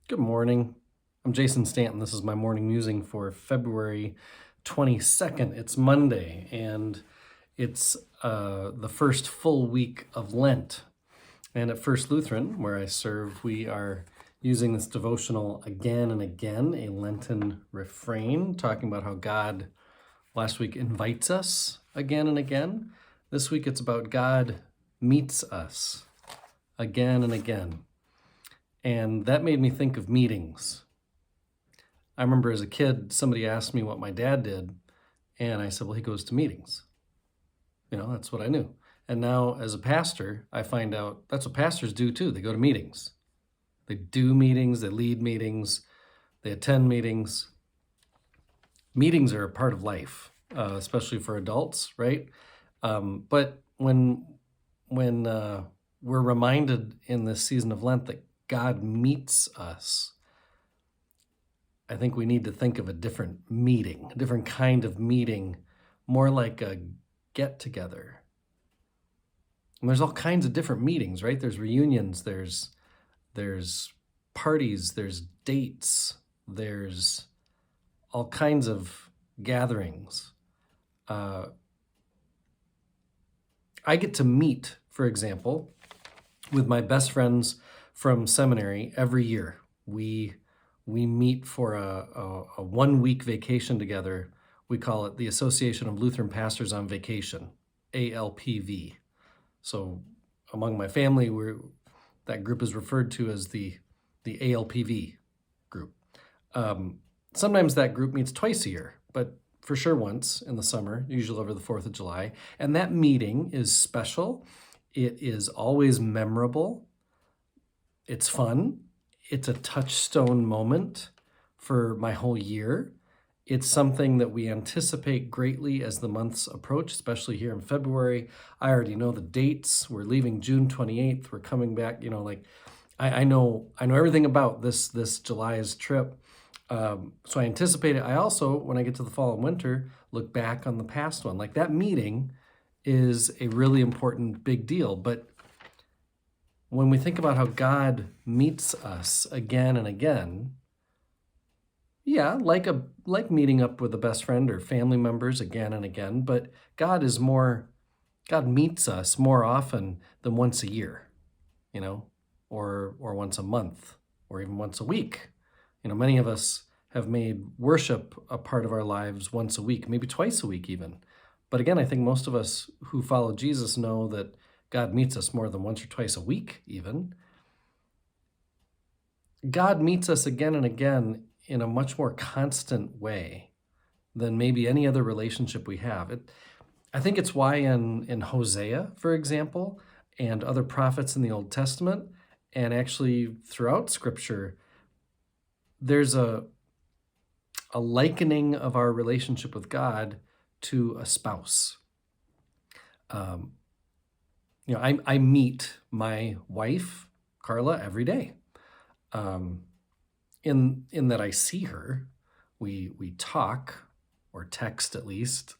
Good morning. I'm Jason Stanton. This is my morning musing for February 22nd. It's Monday, and it's the first full week of Lent. And at First Lutheran, where I serve, we are using this devotional again and again, a Lenten refrain, talking about how God last week invites us again and again. This week it's about God meets us again and again. And that made me think of meetings. I remember as a kid, somebody asked me what my dad did, and I said, well, he goes to meetings. That's what I knew. And now as a pastor, I find out that's what pastors do too. They go to meetings. They do meetings, they lead meetings, they attend meetings. Meetings are a part of life, especially for adults, right? But when we're reminded in this season of Lent that God meets us, I think we need to think of a different meeting, a different kind of meeting, more like a get together. And there's all kinds of different meetings, right? There's reunions, there's parties, there's dates, there's all kinds of gatherings. I get to meet, for example, with my best friends from seminary every year. We meet for a 1 week vacation together. We call it the Association of Lutheran Pastors on Vacation, ALPV. So among my family, that group is referred to as the ALPV group. Sometimes that group meets twice a year, but for sure once in the summer, usually over the 4th of July. And that meeting is special. It is always memorable. It's fun. It's a touchstone moment for my whole year. It's something that we anticipate greatly as the months approach, especially here in February. I already know the dates. We're leaving June 28th. We're coming back, I know everything about this July's trip. So I anticipate it. I also, when I get to the fall and winter, look back on the past one. Like that meeting is a really important big deal. But when we think about how God meets us again and again, yeah, like meeting up with a best friend or family members again and again, but God meets us more often than once a year, or once a month, or even once a week. Many of us have made worship a part of our lives once a week, maybe twice a week even. But again, I think most of us who follow Jesus know that God meets us more than once or twice a week even. God meets us again and again in a much more constant way than maybe any other relationship we have. I think it's why in Hosea, for example, and other prophets in the Old Testament, and actually throughout Scripture, there's a likening of our relationship with God to a spouse. I meet my wife, Carla, every day. In that I see her, we talk, or text at least,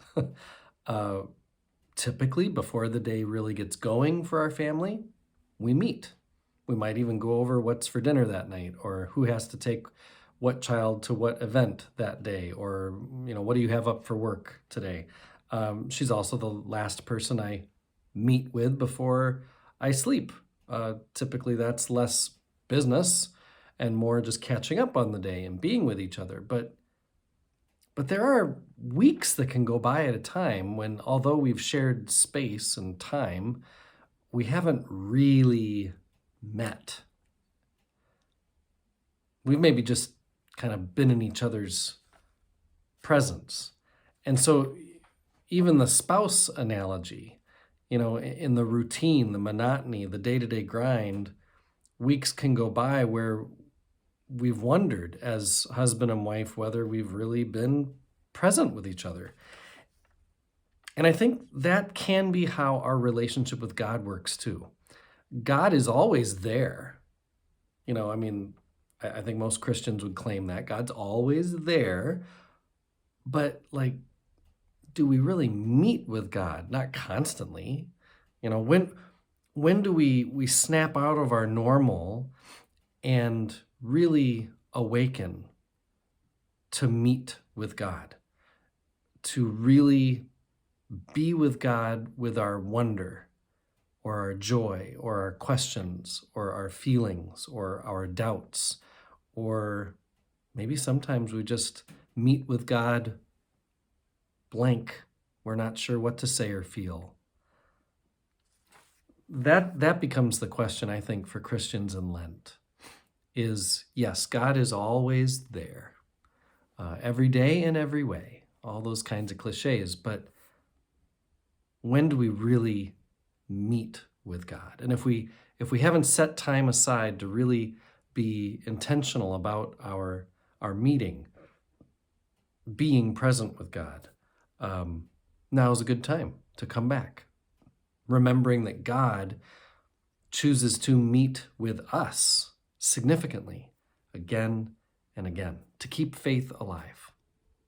typically before the day really gets going for our family, we meet. We might even go over what's for dinner that night, or who has to take what child to what event that day, or what do you have up for work today. She's also the last person I meet with before I sleep. Typically that's less business and more just catching up on the day and being with each other. But there are weeks that can go by at a time when, although we've shared space and time, we haven't really met. We've maybe just kind of been in each other's presence. And so even the spouse analogy, in the routine, the monotony, the day-to-day grind, weeks can go by where we've wondered as husband and wife whether we've really been present with each other. And I think that can be how our relationship with God works too. God is always there. I think most Christians would claim that God's always there, but do we really meet with God? Not constantly. When do we snap out of our normal and really awaken to meet with God, to really be with God with our wonder or our joy or our questions or our feelings or our doubts, or maybe sometimes we just meet with God blank. We're not sure what to say or feel. That becomes the question, I think, for Christians in Lent is, yes, God is always there, every day in every way, all those kinds of cliches, but when do we really meet with God? And if we haven't set time aside to really be intentional about our meeting, being present with God, now is a good time to come back, remembering that God chooses to meet with us significantly again and again to keep faith alive.